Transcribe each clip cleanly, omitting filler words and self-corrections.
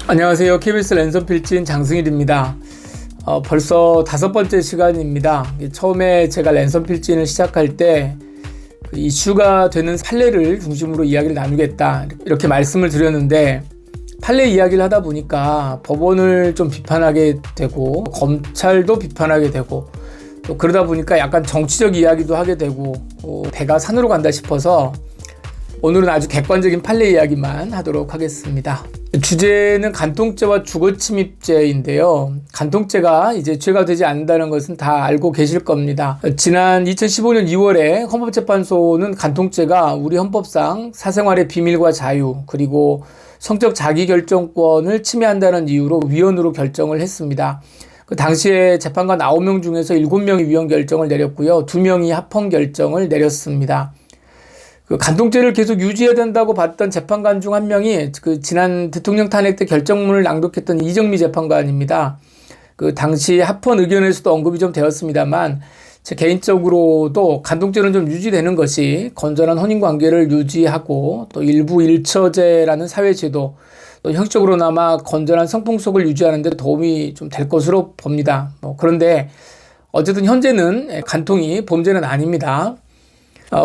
안녕하세요. KBS 랜선 필진 장승일입니다. 벌써 5번째 시간입니다. 처음에 제가 랜선 필진을 시작할 때 이슈가 되는 판례를 중심으로 이야기를 나누겠다 이렇게 말씀을 드렸는데, 판례 이야기를 하다 보니까 법원을 좀 비판하게 되고 검찰도 비판하게 되고 또 그러다 보니까 약간 정치적 이야기도 하게 되고 배가 산으로 간다 싶어서 오늘은 아주 객관적인 판례 이야기만 하도록 하겠습니다. 주제는 간통죄와 주거침입죄인데요. 간통죄가 이제 죄가 되지 않는다는 것은 다 알고 계실 겁니다. 지난 2015년 2월에 헌법재판소는 간통죄가 우리 헌법상 사생활의 비밀과 자유 그리고 성적 자기결정권을 침해한다는 이유로 위헌으로 결정을 했습니다. 그 당시에 재판관 9명 중에서 7명이 위헌 결정을 내렸고요. 2명이 합헌 결정을 내렸습니다. 그 간통죄를 계속 유지해야 된다고 봤던 재판관 중 한 명이 그 지난 대통령 탄핵 때 결정문을 낭독했던 이정미 재판관입니다. 그 당시 합헌 의견에서도 언급이 좀 되었습니다만, 제 개인적으로도 간통죄는 좀 유지되는 것이 건전한 혼인 관계를 유지하고 또 일부 일처제라는 사회제도, 또 형식적으로나마 건전한 성풍속을 유지하는 데 도움이 좀 될 것으로 봅니다. 그런데 어쨌든 현재는 간통이 범죄는 아닙니다.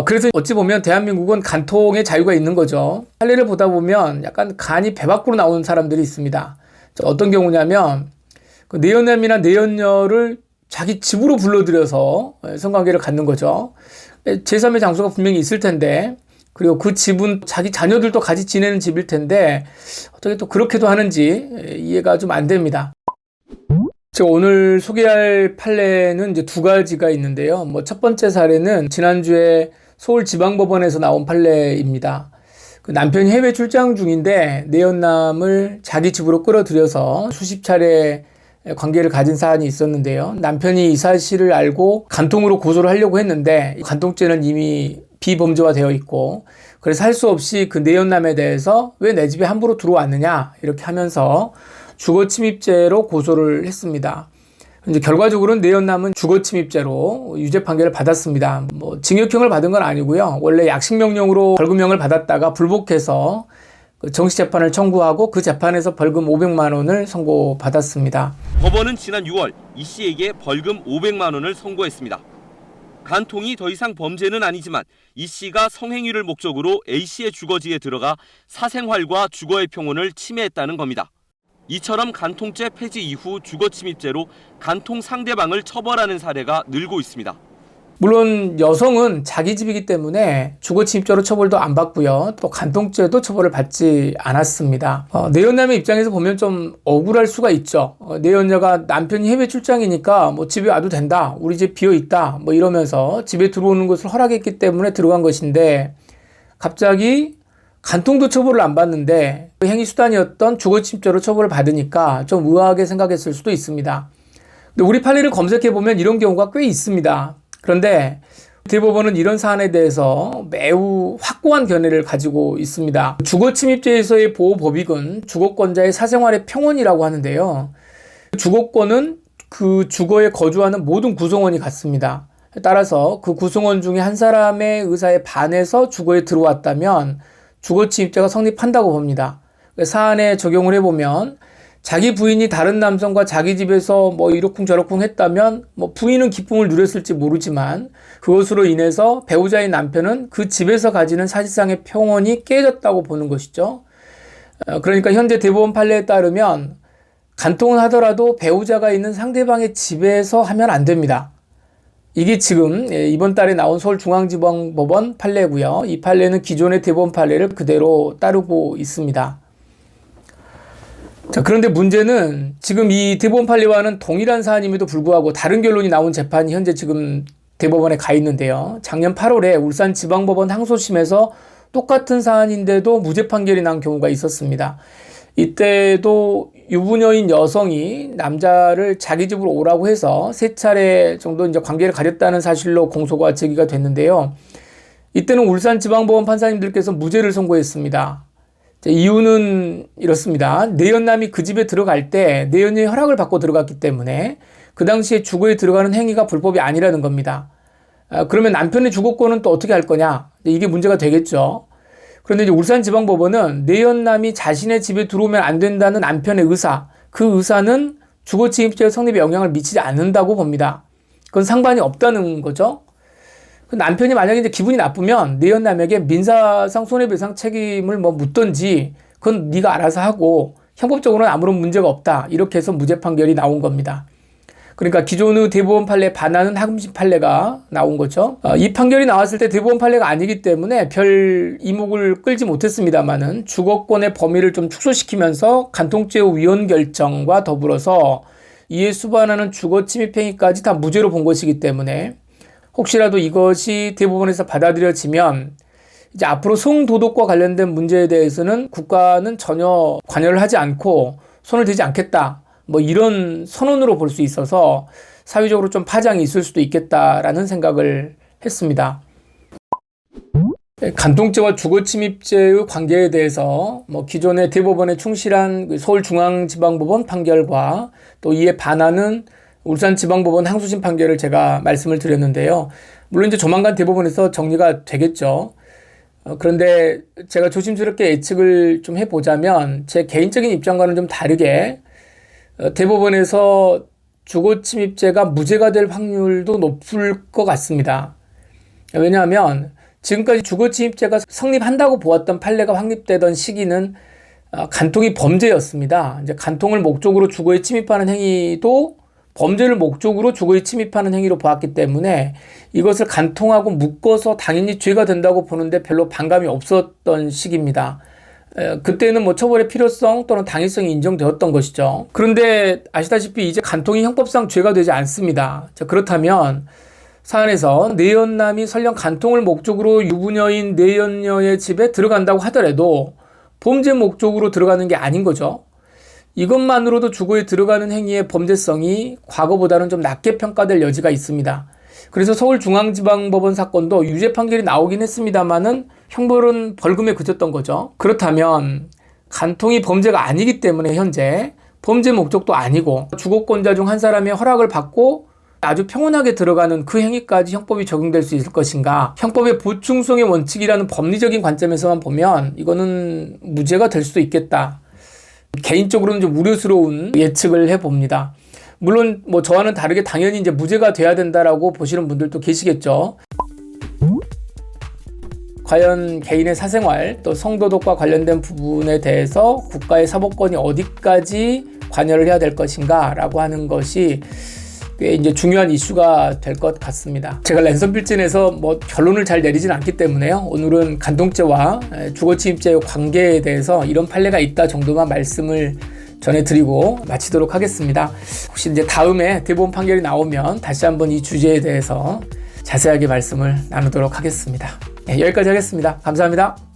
그래서 어찌 보면 대한민국은 간통의 자유가 있는 거죠. 판례를 보다 보면 약간 간이 배 밖으로 나오는 사람들이 있습니다. 어떤 경우냐면 그 내연남이나 내연녀를 자기 집으로 불러들여서 성관계를 갖는 거죠. 제3의 장소가 분명히 있을 텐데, 그리고 그 집은 자기 자녀들도 같이 지내는 집일 텐데 어떻게 또 그렇게도 하는지 이해가 좀 안 됩니다. 제가 오늘 소개할 판례는 이제 두 가지가 있는데요. 첫 번째 사례는 지난주에 서울지방법원에서 나온 판례입니다. 그 남편이 해외 출장 중인데 내연남을 자기 집으로 끌어들여서 수십 차례 관계를 가진 사안이 있었는데요. 남편이 이 사실을 알고 간통으로 고소를 하려고 했는데 간통죄는 이미 비범죄화 되어 있고, 그래서 할 수 없이 그 내연남에 대해서 왜 내 집에 함부로 들어왔느냐 이렇게 하면서 주거침입죄로 고소를 했습니다. 이제 결과적으로는 내연남은 주거침입죄로 유죄 판결을 받았습니다. 징역형을 받은 건 아니고요. 원래 약식명령으로 벌금형을 받았다가 불복해서 정식재판을 청구하고 그 재판에서 벌금 500만 원을 선고받았습니다. 법원은 지난 6월 이 씨에게 벌금 500만 원을 선고했습니다. 간통이 더 이상 범죄는 아니지만 이 씨가 성행위를 목적으로 A 씨의 주거지에 들어가 사생활과 주거의 평온을 침해했다는 겁니다. 이처럼 간통죄 폐지 이후 주거침입죄로 간통 상대방을 처벌하는 사례가 늘고 있습니다. 물론 여성은 자기 집이기 때문에 주거침입죄로 처벌도 안 받고요. 또 간통죄도 처벌을 받지 않았습니다. 내연남의 입장에서 보면 좀 억울할 수가 있죠. 내연녀가 남편이 해외 출장이니까 집에 와도 된다, 우리 집 비어있다 이러면서 집에 들어오는 것을 허락했기 때문에 들어간 것인데, 갑자기 간통도 처벌을 안 받는데 그 행위 수단이었던 주거침입죄로 처벌을 받으니까 좀 의아하게 생각했을 수도 있습니다. 근데 우리 판례를 검색해보면 이런 경우가 꽤 있습니다. 그런데 대법원은 이런 사안에 대해서 매우 확고한 견해를 가지고 있습니다. 주거침입죄에서의 보호법익은 주거권자의 사생활의 평온이라고 하는데요. 주거권은 그 주거에 거주하는 모든 구성원이 갖습니다. 따라서 그 구성원 중에 한 사람의 의사에 반해서 주거에 들어왔다면 주거침입죄가 성립한다고 봅니다. 사안에 적용을 해보면 자기 부인이 다른 남성과 자기 집에서 이러쿵저러쿵 했다면 부인은 기쁨을 누렸을지 모르지만 그것으로 인해서 배우자인 남편은 그 집에서 가지는 사실상의 평온이 깨졌다고 보는 것이죠. 그러니까 현재 대법원 판례에 따르면 간통을 하더라도 배우자가 있는 상대방의 집에서 하면 안 됩니다. 이게 지금 이번 달에 나온 서울중앙지방법원 판례고요. 이 판례는 기존의 대법원 판례를 그대로 따르고 있습니다. 자, 그런데 문제는 지금 이 대법원 판례와는 동일한 사안임에도 불구하고 다른 결론이 나온 재판이 현재 지금 대법원에 가 있는데요. 작년 8월에 울산지방법원 항소심에서 똑같은 사안인데도 무죄 판결이 난 경우가 있었습니다. 이때도 유부녀인 여성이 남자를 자기 집으로 오라고 해서 3차례 정도 이제 관계를 가졌다는 사실로 공소가 제기가 됐는데요. 이때는 울산지방법원 판사님들께서 무죄를 선고했습니다. 이유는 이렇습니다. 내연남이 그 집에 들어갈 때 내연녀의 허락을 받고 들어갔기 때문에 그 당시에 주거에 들어가는 행위가 불법이 아니라는 겁니다. 그러면 남편의 주거권은 또 어떻게 할 거냐? 이게 문제가 되겠죠. 그런데 이제 울산지방법원은 내연남이 자신의 집에 들어오면 안 된다는 남편의 의사, 그 의사는 주거침입죄 성립에 영향을 미치지 않는다고 봅니다. 그건 상관이 없다는 거죠. 남편이 만약에 이제 기분이 나쁘면 내연남에게 민사상 손해배상 책임을 뭐 묻든지 그건 네가 알아서 하고 형법적으로는 아무런 문제가 없다. 이렇게 해서 무죄 판결이 나온 겁니다. 그러니까 기존의 대법원 판례에 반하는 항심 판례가 나온 거죠. 이 판결이 나왔을 때 대법원 판례가 아니기 때문에 별 이목을 끌지 못했습니다만은 주거권의 범위를 좀 축소시키면서 간통죄의 위헌 결정과 더불어서 이에 수반하는 주거 침입 행위까지 다 무죄로 본 것이기 때문에 혹시라도 이것이 대법원에서 받아들여지면 이제 앞으로 성도덕과 관련된 문제에 대해서는 국가는 전혀 관여를 하지 않고 손을 대지 않겠다. 뭐 이런 선언으로 볼 수 있어서 사회적으로 좀 파장이 있을 수도 있겠다라는 생각을 했습니다. 간통죄와 주거침입죄의 관계에 대해서 뭐 기존의 대법원에 충실한 서울중앙지방법원 판결과 또 이에 반하는 울산지방법원 항소심 판결을 제가 말씀을 드렸는데요. 물론 이제 조만간 대법원에서 정리가 되겠죠. 그런데 제가 조심스럽게 예측을 좀 해보자면 제 개인적인 입장과는 좀 다르게 대법원에서 주거침입죄가 무죄가 될 확률도 높을 것 같습니다. 왜냐하면 지금까지 주거침입죄가 성립한다고 보았던 판례가 확립되던 시기는 간통이 범죄였습니다. 이제 간통을 목적으로 주거에 침입하는 행위도 범죄를 목적으로 주거에 침입하는 행위로 보았기 때문에 이것을 간통하고 묶어서 당연히 죄가 된다고 보는데 별로 반감이 없었던 시기입니다. 그때는 뭐 처벌의 필요성 또는 당위성이 인정되었던 것이죠. 그런데 아시다시피 이제 간통이 형법상 죄가 되지 않습니다. 자, 그렇다면 사안에서 내연남이 설령 간통을 목적으로 유부녀인 내연녀의 집에 들어간다고 하더라도 범죄 목적으로 들어가는 게 아닌 거죠. 이것만으로도 주거에 들어가는 행위의 범죄성이 과거보다는 좀 낮게 평가될 여지가 있습니다. 그래서 서울중앙지방법원 사건도 유죄 판결이 나오긴 했습니다만은 형벌은 벌금에 그쳤던 거죠. 그렇다면 간통이 범죄가 아니기 때문에 현재 범죄 목적도 아니고 주거권자 중 한 사람의 허락을 받고 아주 평온하게 들어가는 그 행위까지 형법이 적용될 수 있을 것인가. 형법의 보충성의 원칙이라는 법리적인 관점에서만 보면 이거는 무죄가 될 수도 있겠다. 개인적으로는 좀 우려스러운 예측을 해봅니다. 물론 뭐 저와는 다르게 당연히 이제 무죄가 돼야 된다라고 보시는 분들도 계시겠죠. 과연 개인의 사생활 또 성도덕과 관련된 부분에 대해서 국가의 사법권이 어디까지 관여를 해야 될 것인가라고 하는 것이 꽤 이제 중요한 이슈가 될 것 같습니다. 제가 랜선 필진에서 뭐 결론을 잘 내리진 않기 때문에요. 오늘은 간통죄와 주거침입죄의 관계에 대해서 이런 판례가 있다 정도만 말씀을 전해드리고 마치도록 하겠습니다. 혹시 이제 다음에 대법원 판결이 나오면 다시 한번 이 주제에 대해서 자세하게 말씀을 나누도록 하겠습니다. 여기까지 하겠습니다. 감사합니다.